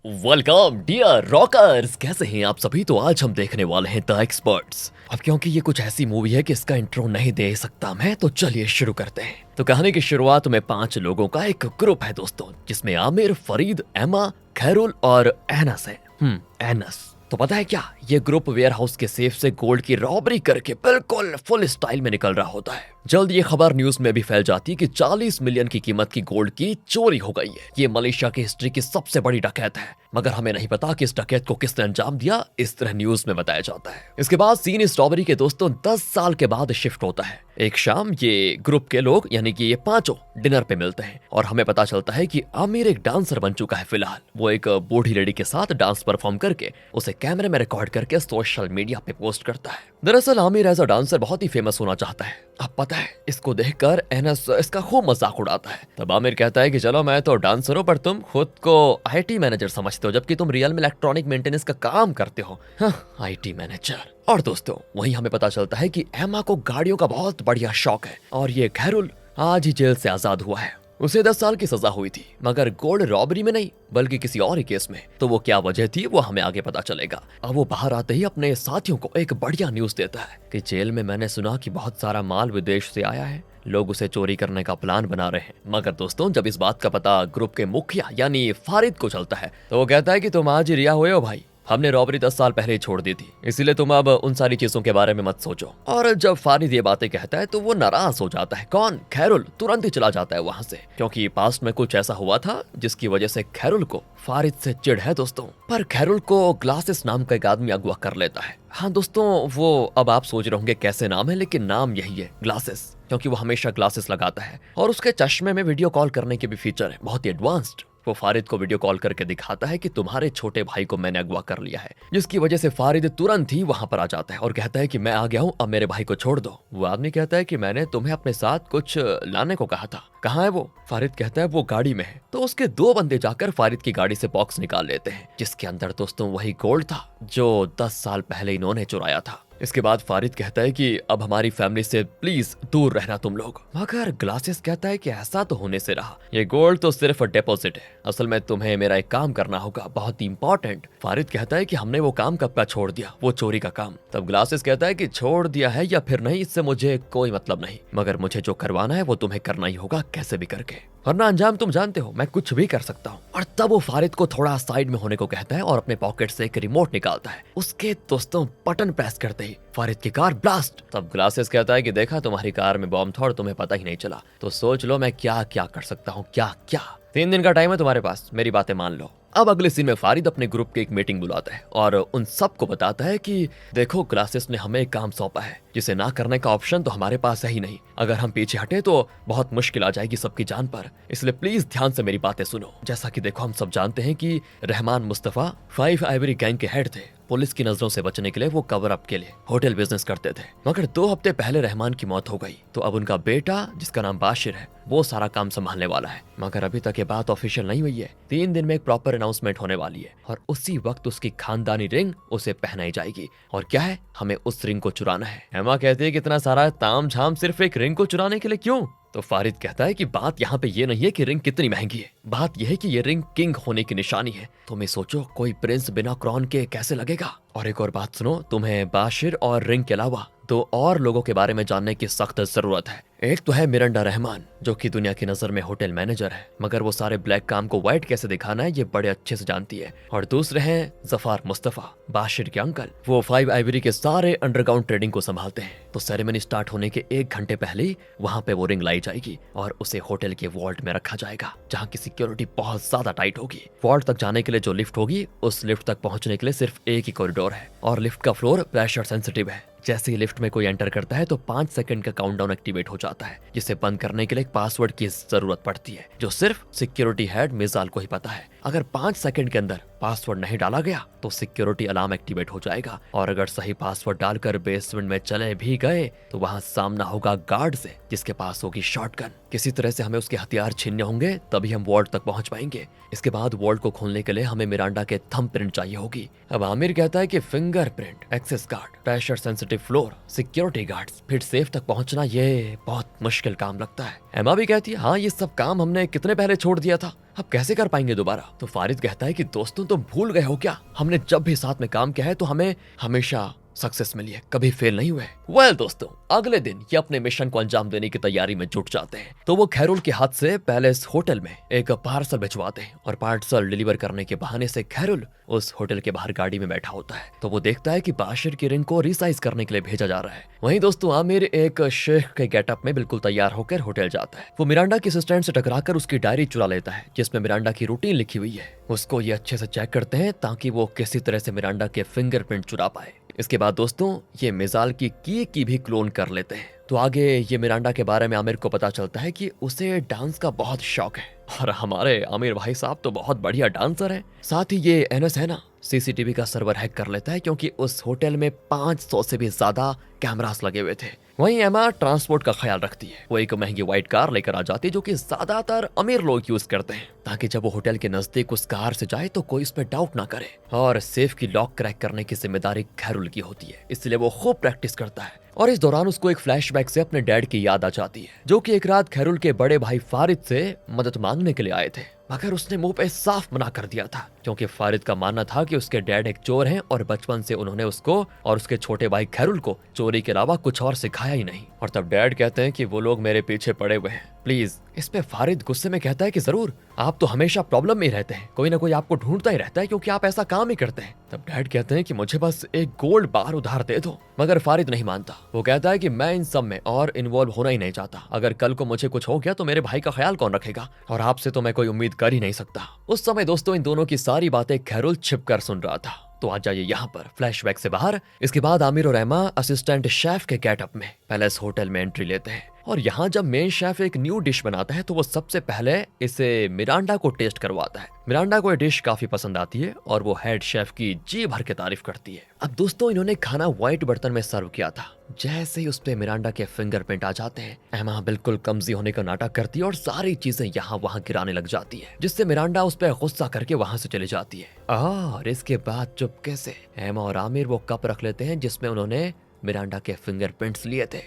Welcome dear rockers, कैसे हैं आप सभी। तो आज हम देखने वाले हैं द एक्सपर्ट्स। अब क्योंकि ये कुछ ऐसी मूवी है कि इसका इंट्रो नहीं दे सकता मैं, तो चलिए शुरू करते हैं। तो कहानी की शुरुआत में 5 लोगों का एक ग्रुप है दोस्तों, जिसमें आमिर, फरीद, एमा, खैरुल और एनस है। एनस। तो पता है क्या, ये ग्रुप वेयर हाउस के सेफ से गोल्ड की रॉबरी करके बिल्कुल फुल स्टाइल में निकल रहा होता है। जल्द ये खबर न्यूज में भी फैल जाती है कि 40 मिलियन की कीमत की गोल्ड की चोरी हो गई है। ये मलेशिया की हिस्ट्री की सबसे बड़ी डकैत है, मगर हमें नहीं पता कि इस डकैत को किसने अंजाम दिया। इस तरह न्यूज में बताया जाता है। इसके बाद सीन स्ट्रॉबेरी के दोस्तों 10 साल के बाद शिफ्ट होता है। एक शाम ये ग्रुप के लोग यानी कि ये 5 डिनर पे मिलते हैं और हमें पता चलता है कि आमिर एक डांसर बन चुका है। फिलहाल वो एक बूढ़ी लेडी के साथ डांस परफॉर्म करके उसे कैमरे में रिकॉर्ड करके सोशल मीडिया पे पोस्ट करता है। दरअसल आमिर एज अ डांसर बहुत ही फेमस होना चाहता है। अब पता है, इसको देखकर एनस इसका खूब मजाक उड़ाता है। तब आमिर कहता है कि चलो मैं तो डांसर हूं, पर तुम खुद को आईटी मैनेजर समझते हो, जबकि तुम रियल में इलेक्ट्रॉनिक मेंटेनेंस का काम करते हो। IT manager. और दोस्तों वहीं हमें पता चलता है कि एमा को गाड़ियों का बहुत बढ़िया शौक है और ये खैरुल आज ही जेल से आजाद हुआ है। उसे 10 साल की सजा हुई थी, मगर गोल्ड रॉबरी में नहीं बल्कि किसी और ही केस में। तो वो क्या वजह थी वो हमें आगे पता चलेगा। अब वो बाहर आते ही अपने साथियों को एक बढ़िया न्यूज देता है कि जेल में मैंने सुना कि बहुत सारा माल विदेश से आया है, लोग उसे चोरी करने का प्लान बना रहे हैं। मगर दोस्तों जब इस बात का पता ग्रुप के मुखिया यानी फारिद को चलता है, तो वो कहता है कि तुम आज ही रिहा हुए हो भाई, हमने रॉबरी 10 साल पहले ही छोड़ दी थी, इसीलिए तुम अब उन सारी चीजों के बारे में मत सोचो। और जब फारिद ये बातें कहता है तो वो नाराज हो जाता है। कौन? खैरुल। तुरंत ही चला जाता है वहां से, क्योंकि पास्ट में कुछ ऐसा हुआ था जिसकी वजह से खैरुल को फारिद से चिढ़ है दोस्तों। पर खैरुल को ग्लासेस नाम का एक आदमी अगवा कर लेता है। हाँ दोस्तों, वो अब आप सोच रहे होंगे कैसे नाम है, लेकिन नाम यही है, ग्लासेस, क्योंकि वो हमेशा ग्लासेस लगाता है और उसके चश्मे में वीडियो कॉल करने के भी फीचर है, बहुत ही एडवांस्ड। वो फारिद को वीडियो कॉल करके दिखाता है कि तुम्हारे छोटे भाई को मैंने अगवा कर लिया है, जिसकी वजह से फारिद तुरंत ही वहां पर आ जाता है और कहता है कि मैं आ गया हूं, अब मेरे भाई को छोड़ दो। वो आदमी कहता है कि मैंने तुम्हें अपने साथ कुछ लाने को कहा था, कहाँ है वो? फारिद कहता है वो गाड़ी में है। तो उसके 2 बंदे जाकर फारिद की गाड़ी से बॉक्स निकाल लेते हैं, जिसके अंदर दोस्तों वही गोल्ड था जो 10 साल पहले इन्होंने चुराया था। इसके बाद फारिद कहता है कि अब हमारी फैमिली से प्लीज दूर रहना तुम लोग। मगर ग्लासेस कहता है कि ऐसा तो होने से रहा, ये गोल्ड तो सिर्फ डिपॉजिट है, असल में तुम्हें मेरा एक काम करना होगा, बहुत ही इंपॉर्टेंट। फारिद कहता है कि हमने वो काम कब का छोड़ दिया, वो चोरी का काम। तब ग्लासेस कहता है कि छोड़ दिया है या फिर नहीं, इससे मुझे कोई मतलब नहीं, मगर मुझे जो करवाना है वो तुम्हें करना ही होगा, कैसे भी करके, वरना अंजाम तुम जानते हो, मैं कुछ भी कर सकता हूँ। और तब वो फारिद को थोड़ा साइड में होने को कहता है और अपने पॉकेट से एक रिमोट निकालता है। उसके दोस्तों बटन प्रेस करते ही फारिद की कार ब्लास्ट। तब ग्लासेस कहता है कि देखा, तुम्हारी कार में बॉम्ब था और तुम्हें पता ही नहीं चला, तो सोच लो मैं क्या क्या कर सकता हूँ, क्या क्या। 3 दिन का टाइम है तुम्हारे पास, मेरी बातें मान लो। अब अगले सीन में फारिद अपने ग्रुप की एक मीटिंग बुलाता है और उन सबको बताता है कि देखो, ग्लासेस ने हमें एक काम सौंपा है, जिसे ना करने का ऑप्शन तो हमारे पास है ही नहीं। अगर हम पीछे हटे तो बहुत मुश्किल आ जाएगी सबकी जान पर, इसलिए प्लीज ध्यान से मेरी बातें सुनो। जैसा कि देखो, हम सब जानते हैं कि रहमान मुस्तफा 5 आइवरी गैंग के हेड थे। पुलिस की नजरों से बचने के लिए वो कवर अप के लिए होटल बिजनेस करते थे, मगर 2 हफ्ते पहले रहमान की मौत हो गई, तो अब उनका बेटा जिसका नाम बाशिर है वो सारा काम संभालने वाला है। मगर अभी तक ये बात ऑफिशियल नहीं हुई है, 3 दिन में एक प्रॉपर अनाउंसमेंट होने वाली है और उसी वक्त उसकी खानदानी रिंग उसे पहनाई जाएगी। और क्या है, हमें उस रिंग को चुराना है। एमा कहती है कि इतना सारा ताम झाम सिर्फ एक रिंग को चुराने के लिए क्यों? तो फारिद कहता है कि बात यहाँ पे ये नहीं है कि रिंग कितनी महंगी है, बात यह है कि ये रिंग किंग होने की निशानी है। तुम्हें सोचो, कोई प्रिंस बिना क्रॉन के कैसे लगेगा? और एक और बात सुनो, तुम्हें बाशिर और रिंग के अलावा 2 और लोगों के बारे में जानने की सख्त जरूरत है। एक तो है मिरांडा रहमान, जो कि दुनिया की नजर में होटल मैनेजर है, मगर वो सारे ब्लैक काम को व्हाइट कैसे दिखाना है ये बड़े अच्छे से जानती है। और दूसरे हैं जफार मुस्तफा, बाशिर के अंकल, वो 5 आइवरी के सारे अंडरग्राउंड ट्रेडिंग को संभालते हैं। तो सेरेमनी स्टार्ट होने के 1 घंटे पहले ही वहां पे वो रिंग लाई जाएगी और उसे होटल के वॉल्ट में रखा जाएगा, जहाँ की सिक्योरिटी बहुत ज्यादा टाइट होगी। वॉल्ट तक जाने के लिए जो लिफ्ट होगी, उस लिफ्ट तक पहुंचने के लिए सिर्फ एक ही कॉरिडोर है और लिफ्ट का फ्लोर प्रेशर सेंसिटिव है। जैसे ही लिफ्ट में कोई एंटर करता है तो 5 सेकंड का काउंटडाउन एक्टिवेट हो जाता है, जिसे बंद करने के लिए एक पासवर्ड की जरूरत पड़ती है, जो सिर्फ सिक्योरिटी हेड मिजाल को ही पता है। अगर 5 सेकंड के अंदर पासवर्ड नहीं डाला गया तो सिक्योरिटी अलार्म एक्टिवेट हो जाएगा, और अगर सही पासवर्ड डालकर बेसमेंट में चले भी गए तो वहां सामना होगा गार्ड से, जिसके पास होगी शॉटगन। किसी तरह से हमें उसके हथियार छीनने होंगे, तभी हम वॉल्ट तक पहुंच पाएंगे। इसके बाद वॉल्ट को खोलने के लिए हमें मिरांडा के थंब प्रिंट चाहिए होगी। अब आमिर कहता है कि fingerprint, access card, pressure sensitive floor, security guards, फिर सेफ तक पहुंचना, ये बहुत मुश्किल काम लगता है। एमा भी कहती है हाँ, ये सब काम हमने कितने पहले छोड़ दिया था, अब कैसे कर पाएंगे दोबारा? तो फारिद कहता है कि दोस्तों तुम भूल गए हो क्या, हमने जब भी साथ में काम किया है तो हमें हमेशा सक्सेस मिली है, कभी फेल नहीं हुए। वेल दोस्तों, अगले दिन ये अपने मिशन को अंजाम देने की तैयारी में जुट जाते हैं। तो वो खैरुल के हाथ से पैलेस होटल में एक पार्सल भिजवाते हैं और पार्सल डिलीवर करने के बहाने से खैरुल उस होटल के बाहर गाड़ी में बैठा होता है। तो वो देखता है कि बाशिर की रिंग को रिसाइज करने के लिए भेजा जा रहा है। वहीं दोस्तों आमिर एक शेख के गेटअप में बिल्कुल तैयार होकर होटल जाता है। वो मिरांडा के असिस्टेंट से टकराकर उसकी डायरी चुरा लेता है जिसमें मिरांडा की रूटीन लिखी हुई है। उसको ये अच्छे से चेक करते हैं ताकि वो किसी तरह से मिरांडा के फिंगरप्रिंट चुरा पाए। इसके बाद दोस्तों ये मिसाल की भी क्लोन कर लेते हैं। तो आगे ये मिरांडा के बारे में आमिर को पता चलता है कि उसे डांस का बहुत शौक है और हमारे आमिर भाई साहब तो बहुत बढ़िया डांसर हैं। साथ ही ये एनएस है ना, सीसीटीवी का सर्वर हैक कर लेता है क्योंकि उस होटल में 500 से भी ज्यादा कैमरास लगे हुए थे। वहीं एमा ट्रांसपोर्ट का ख्याल रखती है। वो एक महंगी व्हाइट कार लेकर आ जाती है जो कि ज्यादातर अमीर लोग यूज करते हैं ताकि जब वो होटल के नजदीक उस कार से जाए तो कोई उस पर डाउट ना करे। और सेफ की लॉक क्रैक करने की जिम्मेदारी खैरुल की होती है, इसलिए वो खूब प्रैक्टिस करता है। और इस दौरान उसको एक फ्लैशबैक से अपने डैड की याद आ जाती है जो कि एक रात खैरुल के बड़े भाई फारिद से मदद मांगने के लिए आए थे, मगर उसने मुंह पे साफ मना कर दिया था क्योंकि फारिद का मानना था कि उसके डैड एक चोर हैं और बचपन से उन्होंने उसको और उसके छोटे भाई खैरुल को चोरी के अलावा कुछ और सिखाया ही नहीं। और तब डैड कहते हैं कि वो लोग मेरे पीछे पड़े हुए हैं, प्लीज। इस पे फारिद गुस्से में कहता है कि जरूर, आप तो हमेशा प्रॉब्लम में ही रहते हैं, कोई ना कोई आपको ढूंढता ही रहता है क्योंकि आप ऐसा काम ही करते हैं। तब डैड कहते हैं कि मुझे बस एक गोल्ड बार उधार दे दो, मगर फारिद नहीं मानता। वो कहता है कि मैं इन सब में और इन्वॉल्व होना ही नहीं चाहता। अगर कल को मुझे कुछ हो गया तो मेरे भाई का ख्याल कौन रखेगा, और आपसे तो मैं कोई उम्मीद कर ही नहीं सकता। उस समय दोस्तों इन दोनों की सारी बातें खैरुल छिप कर सुन रहा था। तो आ जाइए यहाँ पर फ्लैशबैक से बाहर। इसके बाद आमिर और एमा असिस्टेंट शेफ के गेटअप में पैलेस होटल में एंट्री लेते हैं। और यहाँ जब मेन शेफ एक न्यू डिश बनाता है तो वो सबसे पहले इसे मिरांडा को टेस्ट करवाता है। मिरांडा को ये डिश काफी पसंद आती है और वो हेड शेफ की जी भर के तारीफ करती है। अब दोस्तों इन्होंने खाना व्हाइट बर्तन में सर्व किया था। जैसे ही उस पे मिरांडा के फिंगरप्रिंट आ जाते हैं, एमा बिल्कुल कमजी होने का नाटक करती है और सारी चीजें यहाँ वहाँ गिराने लग जाती है, जिससे मिरांडा उस पर गुस्सा करके वहाँ से चली जाती है। और इसके बाद चुपके से एमा और आमिर वो कप रख लेते हैं जिसमें उन्होंने मिरांडा के फिंगरप्रिंट्स लिए थे।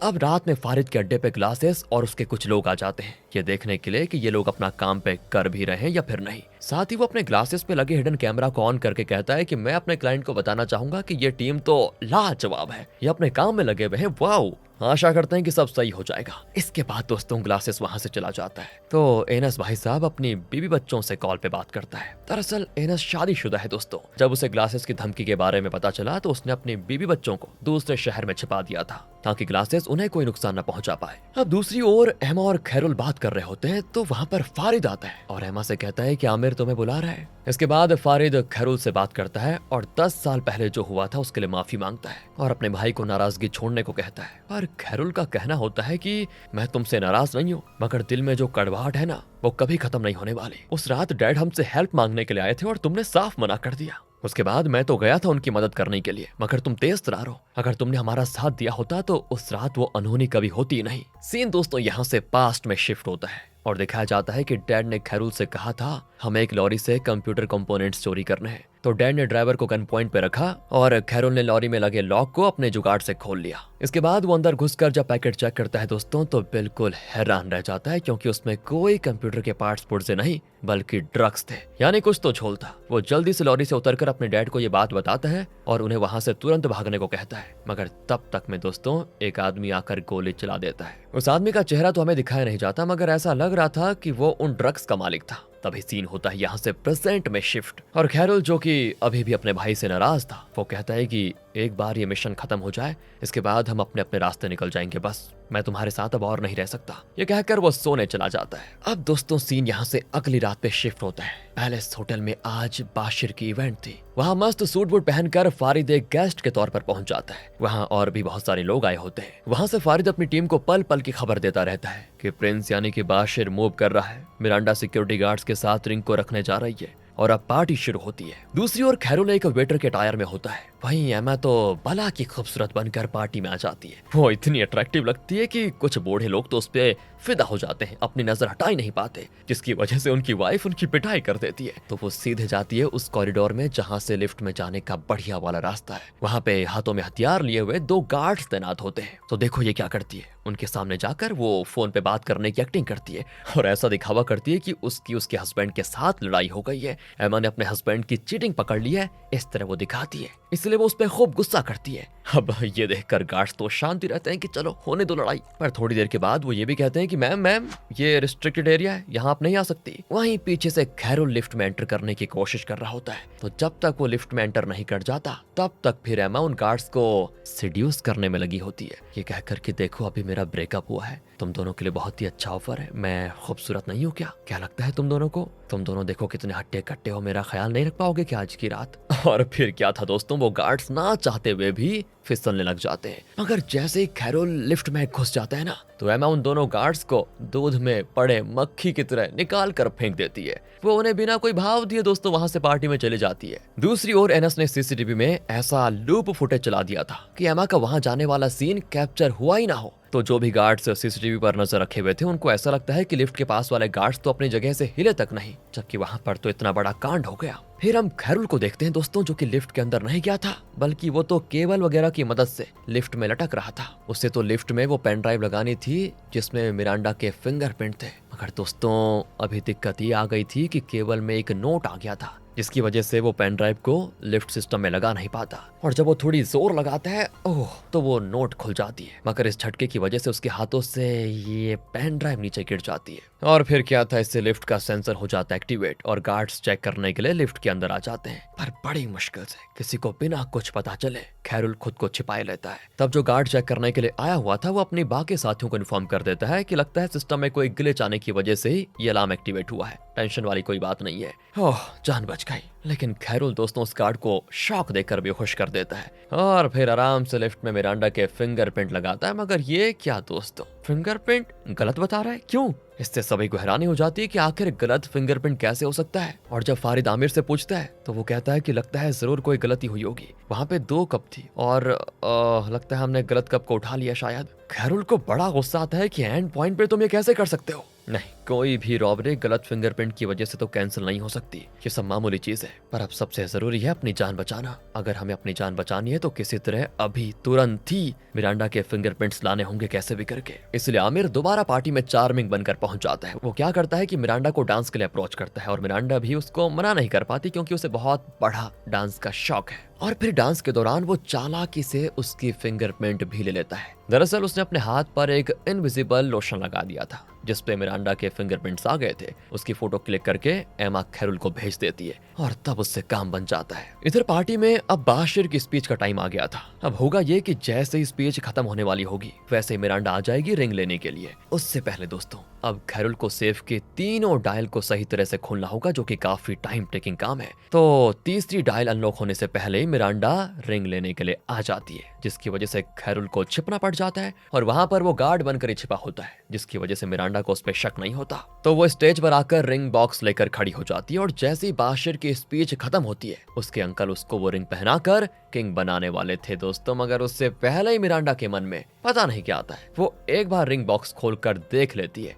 अब रात में फारिद के अड्डे पे ग्लासेस और उसके कुछ लोग आ जाते हैं ये देखने के लिए कि ये लोग अपना काम पे कर भी रहे हैं या फिर नहीं। साथ ही वो अपने ग्लासेस पे लगे हिडन कैमरा को ऑन करके कहता है कि मैं अपने क्लाइंट को बताना चाहूंगा कि ये टीम तो लाजवाब है, ये अपने काम में लगे हुए हैं, वाओ, आशा करते हैं कि सब सही हो जाएगा। इसके बाद दोस्तों ग्लासेस वहां से चला जाता है। तो एनस भाई साहब अपनी बीवी बच्चों से कॉल पे बात करता है। दरअसल एनस शादीशुदा है दोस्तों। जब उसे ग्लासेस की धमकी के बारे में पता चला तो उसने अपनी बीवी बच्चों को दूसरे शहर में छिपा दिया था ताकि ग्लासेस उन्हें कोई नुकसान न पहुंचा पाए। अब दूसरी ओर एमा और खैरुल बात कर रहे होते हैं तो वहां पर फारिद आता है और एमा से कहता है कि आमिर तुम्हें बुला रहा है। इसके बाद फारिद खैरुल से बात करता है और 10 साल पहले जो हुआ था उसके लिए माफी मांगता है और अपने भाई को नाराजगी छोड़ने को कहता है। पर खैरुल का कहना होता है कि मैं तुमसे नाराज नहीं हूँ, मगर दिल में जो कड़वाहट है ना वो कभी खत्म नहीं होने वाली। उस रात डैड हमसे हेल्प मांगने के लिए आए थे और तुमने साफ मना कर दिया। उसके बाद मैं तो गया था उनकी मदद करने के लिए, मगर तुम तेज तरार हो। अगर तुमने हमारा साथ दिया होता तो उस रात वो अनहोनी कभी होती नहीं। सीन दोस्तों यहाँ से पास्ट में शिफ्ट होता है और दिखाया जाता है कि डैड ने खैरुल से कहा था हमें एक लॉरी से कंप्यूटर कंपोनेंट्स चोरी करने हैं। तो डैड ने ड्राइवर को गन पॉइंट पे रखा और खैरुल ने लॉरी में लगे लॉक को अपने जुगाड़ से खोल लिया। इसके बाद वो अंदर घुसकर जब पैकेट चेक करता है दोस्तों तो बिल्कुल हैरान रह जाता है क्योंकि उसमें कोई कंप्यूटर के पार्ट्स पुर्जे नहीं बल्कि ड्रग्स थे, यानी कुछ तो झोल था। वो जल्दी से लॉरी से उतरकर अपने डैड को ये बात बताता है और उन्हें वहां से तुरंत भागने को कहता है, मगर तब तक में दोस्तों एक आदमी आकर गोली चला देता है। उस आदमी का चेहरा तो हमें दिखाया नहीं जाता मगर ऐसा लग रहा था कि वो उन ड्रग्स का मालिक था। तभी सीन होता है यहाँ से प्रेजेंट में शिफ्ट और खैरुल जो कि अभी भी अपने भाई से नाराज था वो कहता है कि एक बार ये मिशन खत्म हो जाए इसके बाद हम अपने अपने रास्ते निकल जाएंगे, बस मैं तुम्हारे साथ अब और नहीं रह सकता। ये कहकर वो सोने चला जाता है। अब दोस्तों सीन यहाँ से अगली रात पे शिफ्ट होता है। पैलेस होटल में आज बाशिर की इवेंट थी। वहाँ मस्त सूट बूट पहनकर फारिद एक गेस्ट के तौर पर पहुंच जाता है। वहाँ और भी बहुत सारे लोग आए होते हैं। वहाँ से फारिद अपनी टीम को पल पल की खबर देता रहता है कि प्रिंस यानी कि बाशिर मूव कर रहा है, मिरांडा सिक्योरिटी गार्ड्स के साथ रिंग को रखने जा रही है और अब पार्टी शुरू होती है। दूसरी ओर खैरुल एक वेटर के टायर में होता है। वहीं एमा तो भला की खूबसूरत बनकर पार्टी में आ जाती है। वो इतनी अट्रैक्टिव लगती है कि कुछ बूढ़े लोग तो उस पे फिदा हो जाते हैं, अपनी नजर हटा ही नहीं पाते, जिसकी वजह से उनकी वाइफ उनकी पिटाई कर देती है। तो वो सीधे जाती है उस कॉरिडोर में जहाँ से लिफ्ट में जाने का बढ़िया वाला रास्ता है। वहाँ पे हाथों में हथियार लिए हुए 2 गार्ड्स तैनात होते हैं। तो देखो ये क्या करती है, उनके सामने जाकर वो फोन पे बात करने की एक्टिंग करती है और ऐसा दिखावा करती है कि उसके हस्बैंड के साथ लड़ाई हो गई है, एमा ने अपने हस्बैंड की चीटिंग पकड़ ली है, इस तरह वो दिखाती है। इसलिए वो उस पर खूब गुस्सा करती है। अब ये देखकर गार्ड्स तो शांति रहते हैं कि चलो होने दो लड़ाई, पर थोड़ी देर के बाद वो ये भी कहते हैं कि मैम ये रिस्ट्रिक्टेड एरिया है, यहाँ आप नहीं आ सकती। वहीं पीछे से कैरोल लिफ्ट में एंटर करने की कोशिश कर रहा होता है, तो जब तक वो लिफ्ट में एंटर नहीं कर जाता तब तक फिर एमा उन गार्ड्स को सिड्यूस करने में लगी होती है, ये कहकर कि देखो अभी मेरा ब्रेकअप हुआ है, तुम दोनों के लिए बहुत ही अच्छा ऑफर है, मैं खूबसूरत नहीं हूँ क्या लगता है तुम दोनों को? तुम दोनों देखो कितने हट्टे कट्टे हो, मेरा ख्याल नहीं रख पाओगे क्या आज की रात? और फिर क्या था दोस्तों, वो गार्ड्स ना चाहते हुए भी फिसलने लग जाते हैं, मगर जैसे ही कैरोल लिफ्ट में घुस जाता है ना, तो एमा उन दोनों गार्ड्स को दूध में पड़े मक्खी की तरह निकाल कर फेंक देती है। वो उन्हें बिना कोई भाव दिए दोस्तों वहां से पार्टी में चली जाती है। दूसरी ओर एनएस ने सीसीटीवी में ऐसा लूप फुटेज चला दिया था कि एमा का वहां जाने वाला सीन कैप्चर हुआ ही ना हो। तो जो भी गार्ड्स सीसीटीवी पर नजर रखे हुए थे उनको ऐसा लगता है कि लिफ्ट के पास वाले गार्ड्स तो अपनी जगह से हिले तक नहीं, जबकि वहां पर तो इतना बड़ा कांड हो गया। फिर हम कैरोल को देखते हैं दोस्तों, जो कि लिफ्ट के अंदर नहीं गया था, बल्कि वो तो केबल वगैरह की मदद से लिफ्ट में लटक रहा था। उससे तो लिफ्ट में वो पेन ड्राइव लगानी थी जिसमें मिरांडा के फिंगरप्रिंट थे, मगर दोस्तों अभी दिक्कत ये आ गई थी कि केबल में एक नोट आ गया था, जिसकी वजह से वो पेन ड्राइव को लिफ्ट सिस्टम में लगा नहीं पाता, और जब वो थोड़ी जोर लगाता है तो वो नोट खुल जाती है, मगर इस झटके की वजह से उसके हाथों से ये पेन ड्राइव नीचे गिर जाती है। और फिर क्या था, इससे लिफ्ट का सेंसर हो जाता है एक्टिवेट और गार्ड्स चेक करने के लिए लिफ्ट के अंदर आ जाते हैं, पर बड़ी मुश्किल से किसी को बिना कुछ पता चले कैरोल खुद को छिपाए लेता है। तब जो गार्ड चेक करने के लिए आया हुआ था वो अपनी बाकी साथियों को इन्फॉर्म कर देता है कि लगता है सिस्टम में कोई ग्लिच आने की वजह से ही ये अलार्म एक्टिवेट हुआ है, टेंशन वाली कोई बात नहीं है। ओह जान बच गई। लेकिन कैरोल दोस्तों उस गार्ड को शॉक देकर बेहोश कर देता है और फिर आराम से लिफ्ट में मिरांडा के फिंगरप्रिंट लगाता है। मगर ये क्या दोस्तों, फिंगरप्रिंट गलत बता रहा है, क्यों? इससे सभी को हैरानी हो जाती है कि आखिर गलत फिंगरप्रिंट कैसे हो सकता है। और जब फारिद आमिर से पूछता है तो वो कहता है कि लगता है जरूर कोई गलती हुई होगी, वहां पे 2 कप थी और लगता है हमने गलत कप को उठा लिया शायद। कैरोल को बड़ा गुस्सा आता है कि एंड पॉइंट पे तुम ये कैसे कर सकते हो? नहीं, कोई भी रॉबरी गलत फिंगरप्रिंट की वजह से तो कैंसिल नहीं हो सकती, ये सब मामूली चीज है। पर अब सबसे जरूरी है अपनी जान बचाना। अगर हमें अपनी जान बचानी है तो किसी तरह अभी तुरंत ही मिरांडा के फिंगरप्रिंट्स लाने होंगे कैसे भी करके। इसलिए आमिर दोबारा पार्टी में चार्मिंग बनकर पहुंच जाता है। वो क्या करता है कि मिरांडा को डांस के लिए अप्रोच करता है और मिरांडा भी उसको मना नहीं कर पाती क्योंकि उसे बहुत बड़ा डांस का शौक है। और फिर डांस के दौरान वो चालाकी से उसकी फिंगरप्रिंट भी ले लेता है। दरअसल उसने अपने हाथ पर एक इनविजिबल लोशन लगा दिया था जिसपे मिरांडा के फिंगरप्रिंट्स आ गए थे। उसकी फोटो क्लिक करके एमा कैरोल को भेज देती है और तब उससे काम बन जाता है। इधर पार्टी में अब बाशिर की स्पीच का टाइम आ गया था। अब होगा ये कि जैसे ही स्पीच खत्म होने वाली होगी वैसे ही मिरांडा आ जाएगी रिंग लेने के लिए। उससे पहले दोस्तों अब कैरोल को सेफ के तीनों डायल को सही तरह से खोलना होगा, जो कि काफी टाइम टेकिंग काम है। तो तीसरी डायल अनलॉक होने से पहले मिरांडा रिंग लेने के लिए आ जाती है, जिसकी वजह से कैरोल को छिपना पड़ जाता है और वहां पर वो गार्ड बनकर ही छिपा होता है, जिसकी वजह से मिरांडा को उस पर शक नहीं होता। तो वो स्टेज पर आकर रिंग बॉक्स लेकर खड़ी हो जाती है और जैसे ही बाशिर की स्पीच खत्म होती है उसके अंकल उसको वो रिंग पहनाकर किंग बनाने वाले थे दोस्तों। मगर उससे पहले ही मिरांडा के मन में पता नहीं क्या आता है, वो एक बार रिंग बॉक्स खोलकर देख लेती है,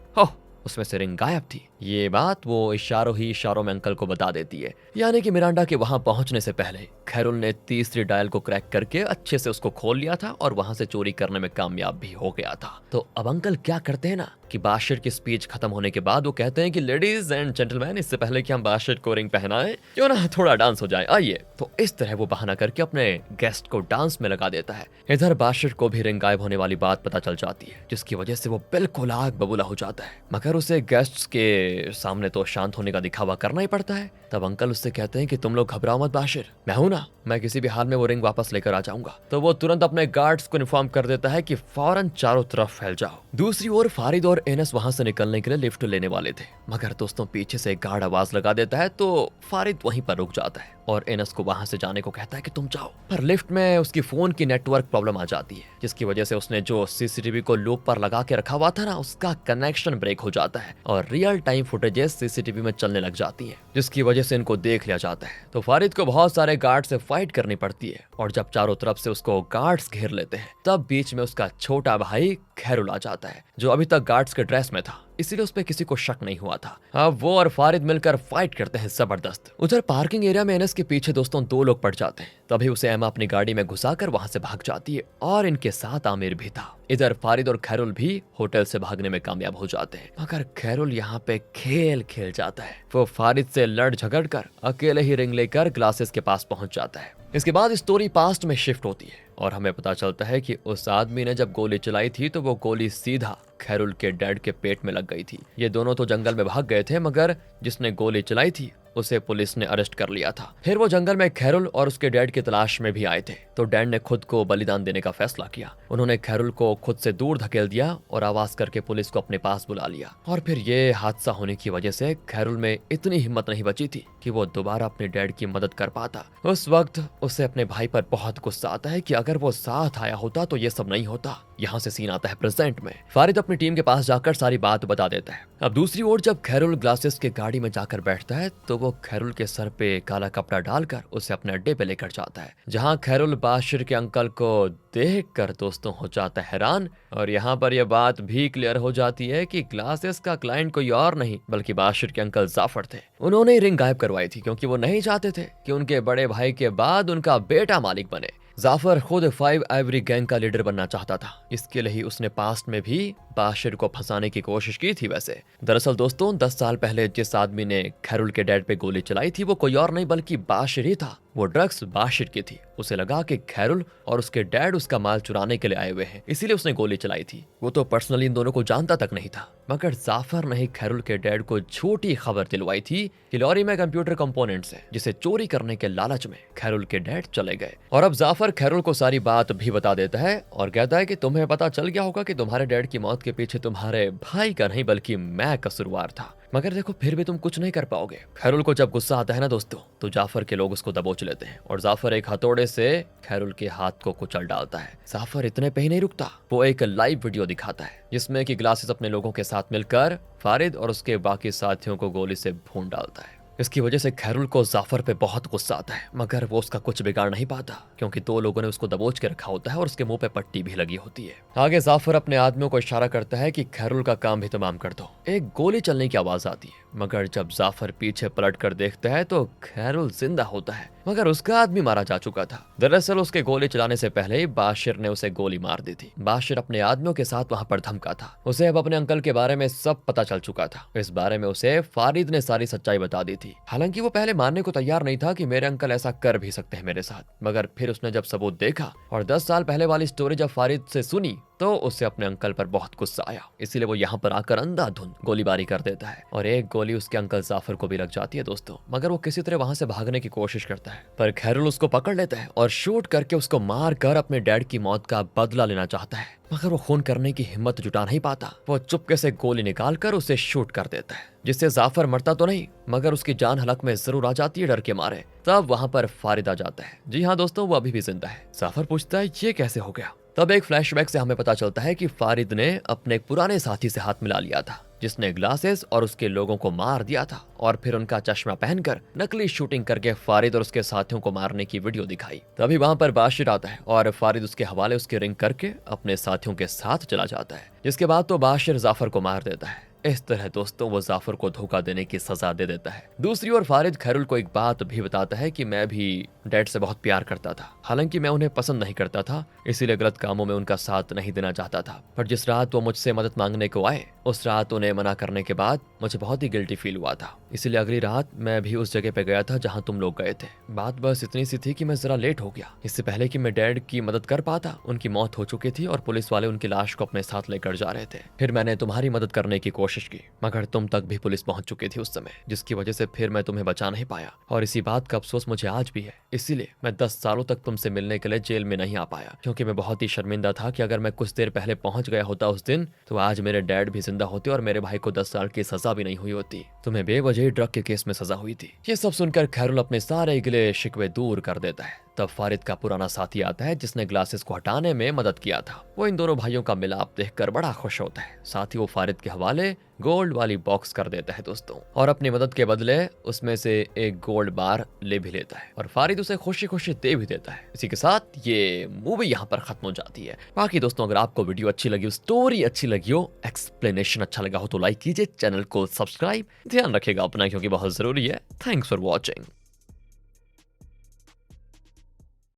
उसमें से रिंग गायब थी। ये बात वो इशारों ही इशारों में अंकल को बता देती है, यानी कि मिरांडा के वहां पहुंचने से पहले कैरोल ने तीसरी डायल को क्रैक करके अच्छे से उसको खोल लिया था और वहां से चोरी करने में कामयाब भी हो गया था। तो अब अंकल क्या करते हैं ना कि बाशिर की स्पीच खत्म होने के बाद वो कहते हैं कि लेडीज एंड जेंटलमैन, इससे पहले कि हम बाशिर को रिंग पहनाएं क्यों ना थोड़ा डांस हो जाए, आइए। तो इस तरह वो बहाना करके अपने गेस्ट को डांस में लगा देता है। इधर बाशिर को भी रिंग गायब होने वाली बात पता चल जाती है, जिसकी वजह से वो बिल्कुल आग बबूला हो जाता है। मगर उसे गेस्ट्स के सामने तो शांत होने का दिखावा करना ही पड़ता है। तब अंकल उससे कहते हैं कि तुम लोग घबराओ मत बाशिर, मैं हूं ना, मैं किसी भी हाल में वो रिंग वापस लेकर आ जाऊंगा। तो वो तुरंत अपने गार्ड्स को इन्फॉर्म कर देता है कि फौरन चारों तरफ फैल जाओ। दूसरी ओर फारिद और एनस वहां से निकलने के लिए लिफ्ट लेने वाले थे, मगर दोस्तों पीछे से एक गार्ड आवाज लगा देता है तो फारिद वहीं पर रुक जाता है और एनस को वहां से जाने को कहता है कि तुम जाओ। पर लिफ्ट में उसकी फोन की नेटवर्क प्रॉब्लम आ जाती है, जिसकी वजह से उसने जो सीसीटीवी को लूप पर लगा के रखा हुआ था ना, उसका कनेक्शन ब्रेक हो जाता है और रियल टाइम फुटेजेस सीसीटीवी में चलने लग जाती है, जिसकी वजह से इनको देख लिया जाता है। तो फारिद को बहुत सारे गार्ड से फाइट करनी पड़ती है और जब चारों तरफ से उसको गार्ड्स घेर लेते हैं तब बीच में उसका छोटा भाई खैरुल आ जाता है, जो अभी तक गार्ड्स के ड्रेस में था, इसीलिए उस पर किसी को शक नहीं हुआ था। अब वो और फारिद मिलकर फाइट करते हैं जबरदस्त। उधर पार्किंग एरिया में एनस के पीछे दोस्तों 2 लोग पड़ जाते हैं। तभी उसे एमा अपनी गाड़ी में घुसाकर वहां से भाग जाती है और इनके साथ आमिर भी था। इधर फारिद और खैरुल भी होटल से भागने में कामयाब हो जाते हैं, मगर खैरुल यहाँ पे खेल खेल जाता है। वो फारिद से लड़ झगड़ कर अकेले ही रिंग लेकर ग्लासेस के पास पहुंच जाता है। इसके बाद स्टोरी पास्ट में शिफ्ट होती है और हमें पता चलता है कि उस आदमी ने जब गोली चलाई थी तो वो गोली सीधा खैरुल के डैड के पेट में लग गई थी। ये दोनों तो जंगल में भाग गए थे, मगर जिसने गोली चलाई थी उसे पुलिस ने अरेस्ट कर लिया था। फिर वो जंगल में खैरुल और उसके डैड की तलाश में भी आए थे, तो डैड ने खुद को बलिदान देने का फैसला किया। उन्होंने खैरुल को खुद से दूर धकेल दिया और आवाज करके पुलिस को अपने पास बुला लिया। और फिर ये हादसा होने की वजह से खैरुल में इतनी हिम्मत नहीं बची थी कि वो दोबारा अपने डैड की मदद कर पाता। उस वक्त उसे अपने भाई पर बहुत गुस्सा आता है कि अगर वो साथ आया होता तो ये सब नहीं होता। यहाँ से सीन आता है प्रेजेंट में। फारिद अपनी टीम के पास जाकर सारी बात बता देता है। अब दूसरी ओर जब खैरुल ग्लासेस के गाड़ी में जाकर बैठता है तो वो खैरुल के सर पे काला कपड़ा डालकर उसे अपने अड्डे पे लेकर जाता है, जहाँ खैरुल बाशिर के अंकल को देखकर दोस्तों हो जाता है हैरान। और यहाँ पर यह बात भी क्लियर हो जाती है कि ग्लासेस का क्लाइंट कोई और नहीं बल्कि बाशिर के अंकल जाफर थे। उन्होंने रिंग गायब करवाई थी क्योंकि वो नहीं चाहते थे कि उनके बड़े भाई के बाद उनका बेटा मालिक बने। जाफर खुद 5 आइवरी गैंग का लीडर बनना चाहता था, इसके लिए ही उसने पास्ट में भी बाशिर को फंसाने की कोशिश की थी। वैसे दरअसल दोस्तों 10 साल पहले जिस आदमी ने खैरुल के डैड पे गोली चलाई थी वो कोई और नहीं बल्कि बाशिर ही था। वो ड्रग्स बाशिर की थी। उसे लगा कि खैरुल और उसके डैड उसका माल चुराने के लिए आए हुए हैं, इसीलिए उसने गोली चलाई थी। वो तो पर्सनली इन दोनों को जानता तक नहीं था, मगर जाफर ने खैरुल के डैड को झूठी खबर दिलवाई थी कि लॉरी में कंप्यूटर कंपोनेंट्स है, जिसे चोरी करने के लालच में खैरुल के डैड चले गए। और अब जाफर खैरुल को सारी बात भी बता देता है और कहता है कि तुम्हें पता चल गया होगा कि तुम्हारे डैड की मौत के पीछे तुम्हारे भाई का नहीं बल्कि मैं कसूरवार था, मगर देखो फिर भी तुम कुछ नहीं कर पाओगे। खैरुल को जब गुस्सा आता है ना दोस्तों, तो जाफर के लोग उसको दबोच लेते हैं और जाफर एक हथौड़े से खैरुल के हाथ को कुचल डालता है। जाफर इतने पे ही नहीं रुकता, वो एक लाइव वीडियो दिखाता है जिसमें कि ग्लासेस अपने लोगों के साथ मिलकर फारिद और उसके बाकी साथियों को गोली से भून डालता है। इसकी वजह से खैरुल को जाफर पे बहुत गुस्सा आता है, मगर वो उसका कुछ बिगाड़ नहीं पाता क्योंकि 2 लोगों ने उसको दबोच के रखा होता है और उसके मुंह पे पट्टी भी लगी होती है। आगे जाफर अपने आदमियों को इशारा करता है कि खैरुल का काम भी तमाम कर दो। एक गोली चलने की आवाज आती है, मगर जब जाफर पीछे पलट कर देखता है तो खैरुल जिंदा होता है, मगर उसका आदमी मारा जा चुका था। दरअसल उसके गोली चलाने से पहले ही बाशिर ने उसे गोली मार दी थी। बाशिर अपने आदमियों के साथ वहां पर धमका था। उसे अब अपने अंकल के बारे में सब पता चल चुका था। इस बारे में उसे फारिद ने सारी सच्चाई बता दी थी। हालांकि वो पहले मानने को तैयार नहीं था कि मेरे अंकल ऐसा कर भी सकते हैं मेरे साथ, मगर फिर उसने जब सबूत देखा और 10 साल पहले वाली स्टोरी जब फारिद से सुनी तो उसे अपने अंकल पर बहुत गुस्सा आया। इसीलिए वो यहाँ पर आकर अंधाधुंध गोलीबारी कर देता है और एक गोली उसके अंकल जाफर को भी लग जाती है दोस्तों। मगर वो किसी तरह वहां से भागने की कोशिश करता है, पर खैरुल उसको पकड़ लेता है और शूट करके उसको मार कर अपने डैड की मौत का बदला लेना चाहता है, मगर वो खून करने की हिम्मत जुटा नहीं पाता। वो चुपके से गोली निकाल कर उसे शूट कर देता है, जिससे जाफर मरता तो नहीं मगर उसकी जान हलक में जरूर आ जाती है डर के मारे। तब वहां पर फारिद आ जाता है। जी हाँ दोस्तों, वो अभी भी जिंदा है। जाफर पूछता है ये कैसे हो गया। तब एक फ्लैशबैक से हमें पता चलता है कि फारिद ने अपने एक पुराने साथी से हाथ मिला लिया था जिसने ग्लासेस और उसके लोगों को मार दिया था, और फिर उनका चश्मा पहनकर नकली शूटिंग करके फारिद और उसके साथियों को मारने की वीडियो दिखाई। तभी वहां पर बाशिर आता है और फारिद उसके हवाले उसकी रिंग करके अपने साथियों के साथ चला जाता है, जिसके बाद तो बाशिर जाफर को मार देता है। इस तरह दोस्तों वो जाफर को धोखा देने की सजा दे देता है। दूसरी ओर फारिद खैरुल को एक बात भी बताता है कि मैं भी डैड से बहुत प्यार करता था, हालांकि मैं उन्हें पसंद नहीं करता था, इसीलिए गलत कामों में उनका साथ नहीं देना चाहता था। पर जिस रात वो मुझसे मदद मांगने को आए उस रात उन्हें मना करने के बाद मुझे बहुत ही गिल्टी फील हुआ था, इसीलिए अगली रात मैं भी उस जगह पे गया था जहाँ तुम लोग गए थे। बात बस इतनी सी थी कि मैं जरा लेट हो गया। इससे पहले कि मैं डैड की मदद कर पाता उनकी मौत हो चुकी थी और पुलिस वाले उनकी लाश को अपने साथ लेकर जा रहे थे। फिर मैंने तुम्हारी मदद करने की कोशिश की, मगर तुम तक भी पुलिस पहुंच चुकी थी उस समय, जिसकी वजह से फिर मैं तुम्हें बचा नहीं पाया और इसी बात का अफसोस मुझे आज भी है। इसीलिए मैं 10 सालों तक तुमसे मिलने के लिए जेल में नहीं आ पाया, क्योंकि मैं बहुत ही शर्मिंदा था कि अगर मैं कुछ देर पहले पहुंच गया होता उस दिन तो आज मेरे डैड भी जिंदा होते और मेरे भाई को 10 साल की सजा भी नहीं हुई होती। तुम्हें बेवजह ड्रग के केस में सजा हुई थी। ये सब सुनकर खैरुल अपने सारे गिले शिकवे दूर कर देता है। तब फारिद का पुराना साथी आता है जिसने ग्लासेस को हटाने में मदद किया था। वो इन दोनों भाइयों का मिलाप देखकर बड़ा खुश होता है। साथ ही वो फारिद के हवाले गोल्ड वाली बॉक्स कर देता है दोस्तों, और अपनी मदद के बदले उसमें से एक गोल्ड बार ले भी लेता है और फारिद उसे खुशी खुशी दे भी देता है। इसी के साथ ये मूवी यहाँ पर खत्म हो जाती है। बाकी दोस्तों अगर आपको वीडियो अच्छी लगी हो, स्टोरी अच्छी लगी हो, एक्सप्लेनेशन अच्छा लगा हो तो लाइक कीजिए, चैनल को सब्सक्राइब ध्यान रखिएगा अपना क्योंकि बहुत जरूरी है। Thanks for watching.